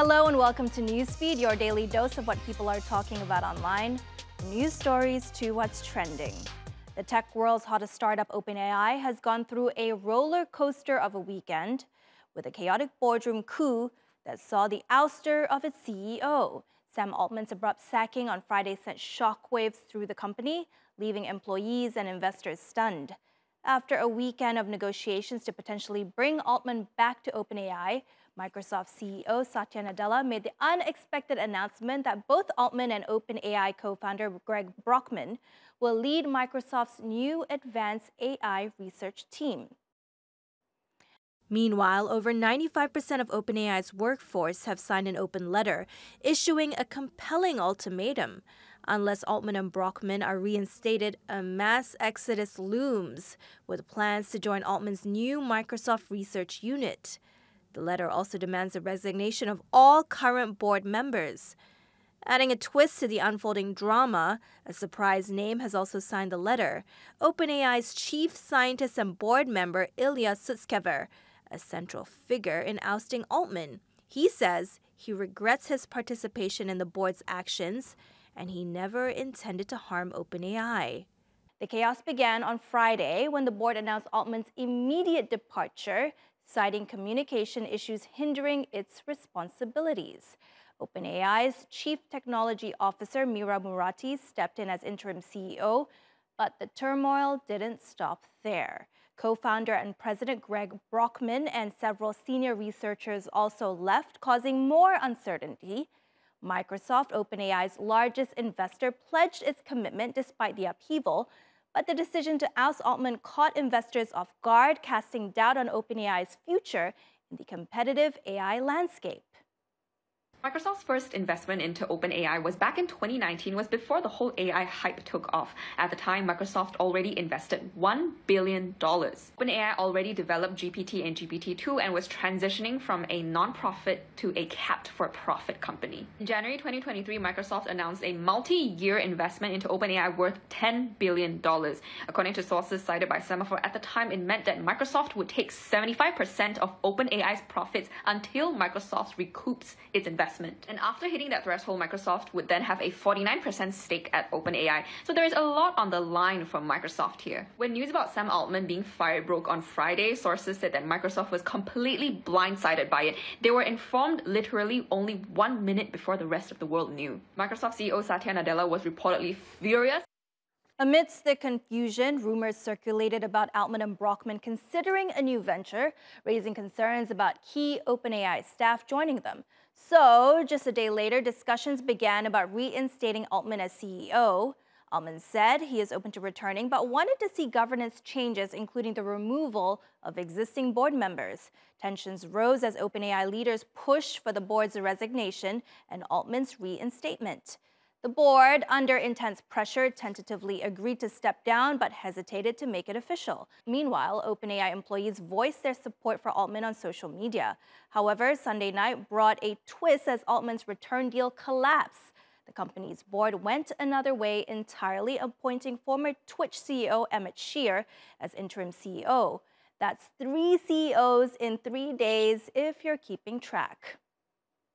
Hello and welcome to Newsfeed, your daily dose of what people are talking about online, from news stories to what's trending. The tech world's hottest startup, OpenAI, has gone through a roller coaster of a weekend with a chaotic boardroom coup that saw the ouster of its CEO. Sam Altman's abrupt sacking on Friday sent shockwaves through the company, leaving employees and investors stunned. After a weekend of negotiations to potentially bring Altman back to OpenAI, Microsoft CEO Satya Nadella made the unexpected announcement that both Altman and OpenAI co-founder Greg Brockman will lead Microsoft's new advanced AI research team. Meanwhile, over 95% of OpenAI's workforce have signed an open letter, issuing a compelling ultimatum. Unless Altman and Brockman are reinstated, a mass exodus looms, with plans to join Altman's new Microsoft research unit. The letter also demands the resignation of all current board members. Adding a twist to the unfolding drama, a surprise name has also signed the letter: OpenAI's chief scientist and board member Ilya Sutskever, a central figure in ousting Altman. He says he regrets his participation in the board's actions, and he never intended to harm OpenAI. The chaos began on Friday when the board announced Altman's immediate departure, citing communication issues hindering its responsibilities. OpenAI's chief technology officer Mira Murati stepped in as interim CEO, but the turmoil didn't stop there. Co-founder and president Greg Brockman and several senior researchers also left, causing more uncertainty. Microsoft, OpenAI's largest investor, pledged its commitment despite the upheaval, but the decision to oust Altman caught investors off guard, casting doubt on OpenAI's future in the competitive AI landscape. Microsoft's first investment into OpenAI was back in 2019, was before the whole AI hype took off. At the time, Microsoft already invested $1 billion. OpenAI already developed GPT and GPT-2 and was transitioning from a non-profit to a capped-for-profit company. In January 2023, Microsoft announced a multi-year investment into OpenAI worth $10 billion. According to sources cited by Semaphore, at the time, it meant that Microsoft would take 75% of OpenAI's profits until Microsoft recoups its investment. And after hitting that threshold, Microsoft would then have a 49% stake at OpenAI. So there is a lot on the line from Microsoft here. When news about Sam Altman being fired broke on Friday, sources said that Microsoft was completely blindsided by it. They were informed literally only 1 minute before the rest of the world knew. Microsoft CEO Satya Nadella was reportedly furious. Amidst the confusion, rumors circulated about Altman and Brockman considering a new venture, raising concerns about key OpenAI staff joining them. So, just a day later, discussions began about reinstating Altman as CEO. Altman said he is open to returning, but wanted to see governance changes, including the removal of existing board members. Tensions rose as OpenAI leaders pushed for the board's resignation and Altman's reinstatement. The board, under intense pressure, tentatively agreed to step down but hesitated to make it official. Meanwhile, OpenAI employees voiced their support for Altman on social media. However, Sunday night brought a twist as Altman's return deal collapsed. The company's board went another way entirely, appointing former Twitch CEO Emmett Shear as interim CEO. That's 3 CEOs in 3 days if you're keeping track.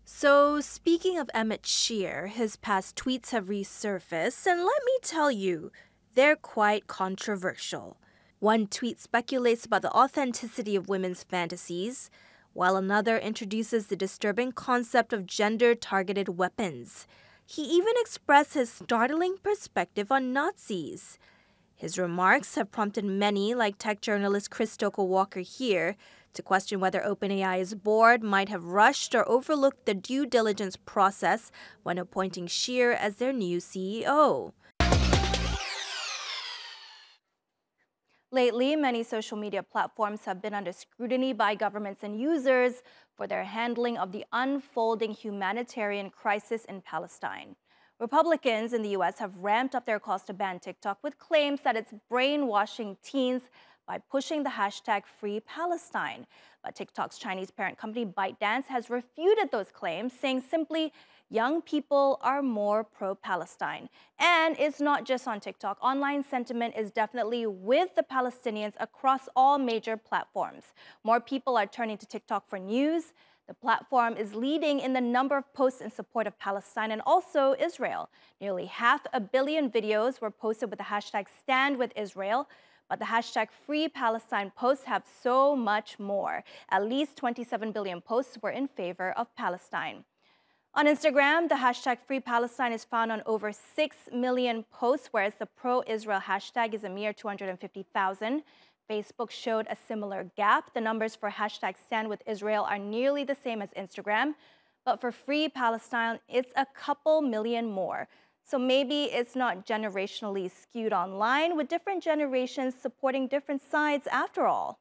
So, speaking of Emmett Shear, his past tweets have resurfaced, and let me tell you, they're quite controversial. One tweet speculates about the authenticity of women's fantasies, while another introduces the disturbing concept of gender-targeted weapons. He even expressed his startling perspective on Nazis. His remarks have prompted many, like tech journalist Chris Stoker-Walker here, to question whether OpenAI's board might have rushed or overlooked the due diligence process when appointing Shear as their new CEO. Lately, many social media platforms have been under scrutiny by governments and users for their handling of the unfolding humanitarian crisis in Palestine. Republicans in the U.S. have ramped up their calls to ban TikTok with claims that it's brainwashing teens by pushing the hashtag #FreePalestine. But TikTok's Chinese parent company ByteDance has refuted those claims, saying simply, young people are more pro-Palestine. And it's not just on TikTok. Online sentiment is definitely with the Palestinians across all major platforms. More people are turning to TikTok for news. The The platform is leading in the number of posts in support of Palestine and also Israel. Nearly 500 million videos were posted with the hashtag Stand with Israel, but the hashtag Free Palestine posts have so much more. At least 27 billion posts were in favor of Palestine. On Instagram, the hashtag Free Palestine is found on over 6 million posts, whereas the pro-Israel hashtag is a mere 250,000. Facebook showed a similar gap. The numbers for hashtag Stand with Israel are nearly the same as Instagram, but for Free Palestine, it's a couple million more. So maybe it's not generationally skewed online, with different generations supporting different sides after all.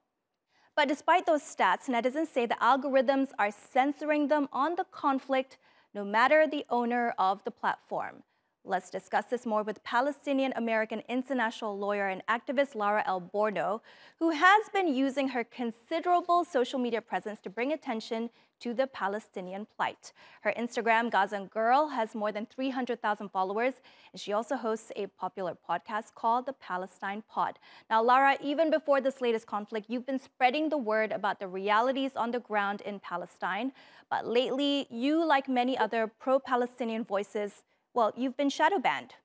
But despite those stats, netizens say the algorithms are censoring them on the conflict, no matter the owner of the platform. Let's discuss this more with Palestinian-American international lawyer and activist Lara El-Borno, who has been using her considerable social media presence to bring attention to the Palestinian plight. Her Instagram, Gazan Girl, has more than 300,000 followers, and she also hosts a popular podcast called The Palestine Pod. Now, Lara, even before this latest conflict, you've been spreading the word about the realities on the ground in Palestine. But lately, you, like many other pro-Palestinian voices, well, you've been shadow banned.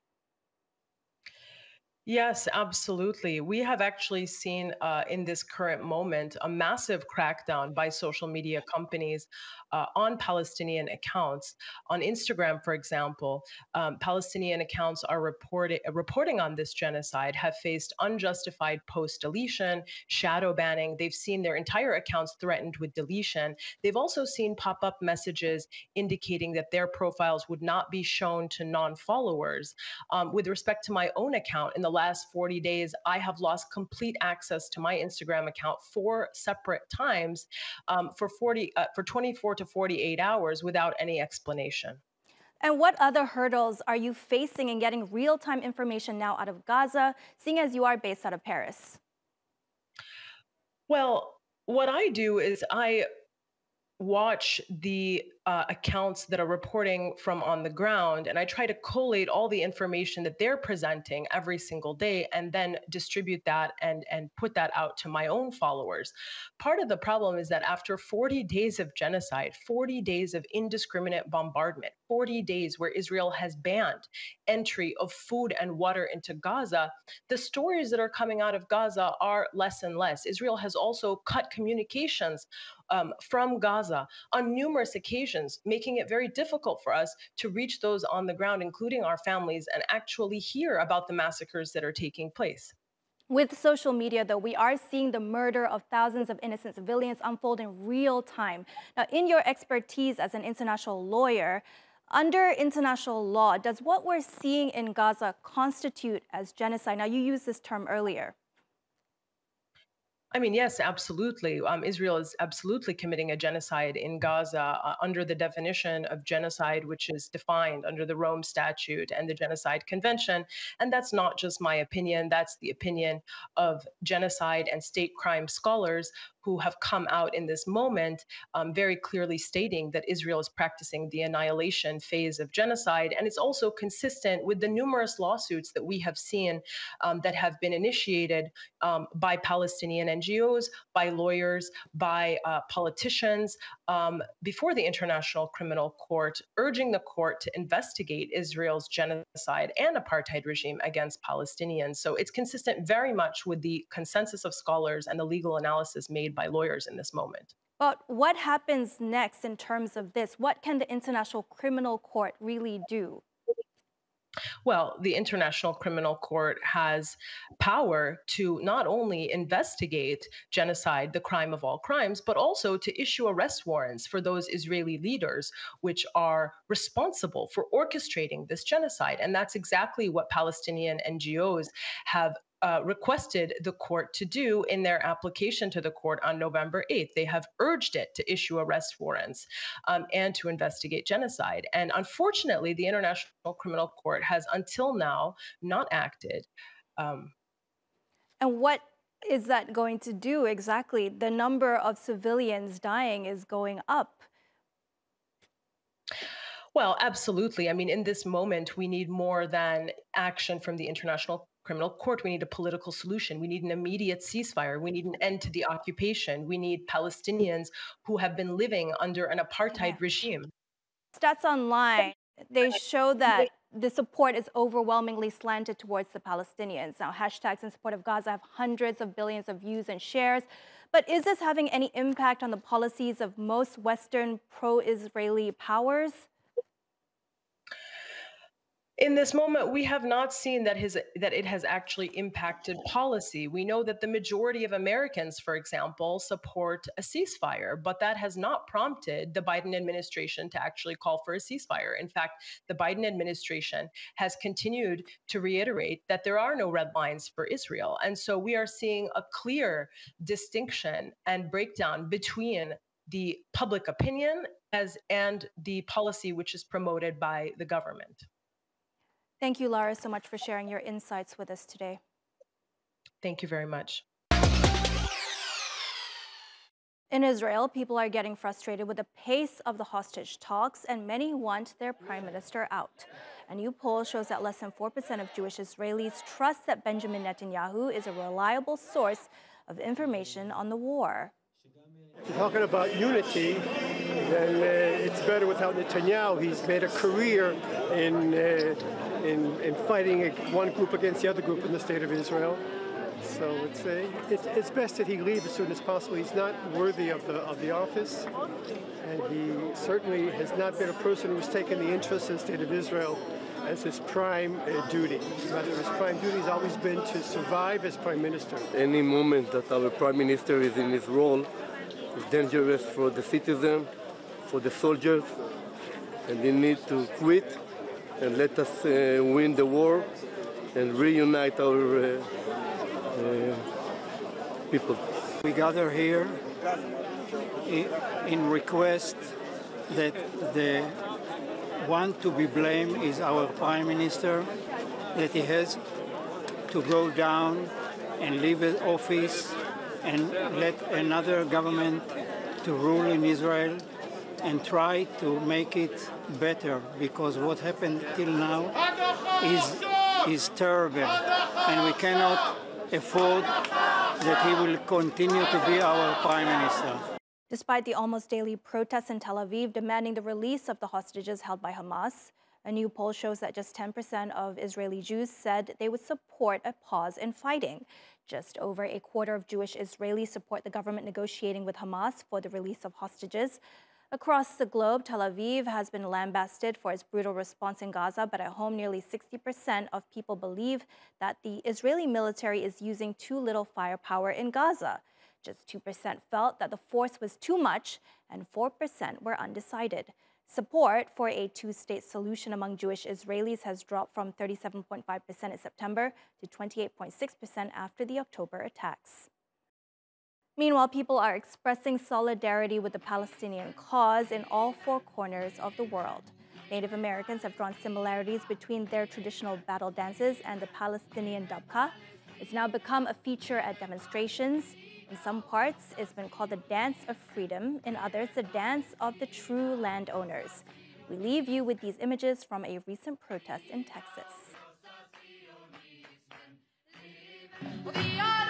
Yes, absolutely. We have actually seen in this current moment a massive crackdown by social media companies on Palestinian accounts. On Instagram, for example, Palestinian accounts are reporting on this genocide have faced unjustified post deletion, shadow banning. They've seen their entire accounts threatened with deletion. They've also seen pop up messages indicating that their profiles would not be shown to non followers. With respect to my own account, in the last 40 days, I have lost complete access to my Instagram account 4 separate times for 24 to 48 hours without any explanation. And what other hurdles are you facing in getting real-time information now out of Gaza, seeing as you are based out of Paris? Well, what I do is I watch the accounts that are reporting from on the ground, and I try to collate all the information that they're presenting every single day and then distribute that and put that out to my own followers. Part of the problem is that after 40 days of genocide, 40 days of indiscriminate bombardment, 40 days where Israel has banned entry of food and water into Gaza, the stories that are coming out of Gaza are less and less. Israel has also cut communications from Gaza on numerous occasions, making it very difficult for us to reach those on the ground, including our families, and actually hear about the massacres that are taking place. With social media, though, we are seeing the murder of thousands of innocent civilians unfold in real time. Now, in your expertise as an international lawyer, under international law, does what we're seeing in Gaza constitute as genocide? Now, you used this term earlier. I mean, yes, absolutely. Israel is absolutely committing a genocide in Gaza under the definition of genocide, which is defined under the Rome Statute and the Genocide Convention. And that's not just my opinion, that's the opinion of genocide and state crime scholars who have come out in this moment very clearly stating that Israel is practicing the annihilation phase of genocide. And it's also consistent with the numerous lawsuits that we have seen that have been initiated by Palestinian NGOs, by lawyers, by politicians before the International Criminal Court, urging the court to investigate Israel's genocide and apartheid regime against Palestinians. So it's consistent very much with the consensus of scholars and the legal analysis made by lawyers in this moment. But what happens next in terms of this? What can the International Criminal Court really do? Well, the International Criminal Court has power to not only investigate genocide, the crime of all crimes, but also to issue arrest warrants for those Israeli leaders which are responsible for orchestrating this genocide. And that's exactly what Palestinian NGOs have requested the court to do in their application to the court on November 8th. They have urged it to issue arrest warrants and to investigate genocide. And unfortunately, the International Criminal Court has until now not acted. And what is that going to do exactly? The number of civilians dying is going up. Well, absolutely. I mean, in this moment, we need more than action from the International criminal court. We need a political solution. We need an immediate ceasefire. We need an end to the occupation. We need Palestinians who have been living under an apartheid regime. Stats online, they show that the support is overwhelmingly slanted towards the Palestinians. Now, hashtags in support of Gaza have hundreds of billions of views and shares. But is this having any impact on the policies of most Western pro-Israeli powers? In this moment, we have not seen that it has actually impacted policy. We know that the majority of Americans, for example, support a ceasefire, but that has not prompted the Biden administration to actually call for a ceasefire. In fact, the Biden administration has continued to reiterate that there are no red lines for Israel. And so we are seeing a clear distinction and breakdown between the public opinion and the policy which is promoted by the government. Thank you, Lara, so much for sharing your insights with us today. Thank you very much. In Israel, people are getting frustrated with the pace of the hostage talks, and many want their prime minister out. A new poll shows that less than 4% of Jewish Israelis trust that Benjamin Netanyahu is a reliable source of information on the war. If you're talking about unity, then it's better without Netanyahu. He's made a career in fighting one group against the other group in the state of Israel. So it's best that he leave as soon as possible. He's not worthy of the office, and he certainly has not been a person who's taken the interests of the state of Israel as his prime duty. Rather, his prime duty has always been to survive as prime minister. Any moment that our prime minister is in his role is dangerous for the citizen, for the soldiers, and they need to quit and let us win the war and reunite our people. We gather here in request that the one to be blamed is our prime minister, that he has to go down and leave his office and let another government to rule in Israel and try to make it better, because what happened till now is terrible, and we cannot afford that he will continue to be our prime minister. Despite the almost daily protests in Tel Aviv demanding the release of the hostages held by Hamas, a new poll shows that just 10% of Israeli Jews said they would support a pause in fighting. Just over a quarter of Jewish Israelis support the government negotiating with Hamas for the release of hostages. Across the globe, Tel Aviv has been lambasted for its brutal response in Gaza, but at home, nearly 60% of people believe that the Israeli military is using too little firepower in Gaza. Just 2% felt that the force was too much, and 4% were undecided. Support for a two-state solution among Jewish Israelis has dropped from 37.5% in September to 28.6% after the October attacks. Meanwhile, people are expressing solidarity with the Palestinian cause in all four corners of the world. Native Americans have drawn similarities between their traditional battle dances and the Palestinian dabka. It's now become a feature at demonstrations. In some parts, it's been called the Dance of Freedom. In others, the Dance of the True Landowners. We leave you with these images from a recent protest in Texas. We are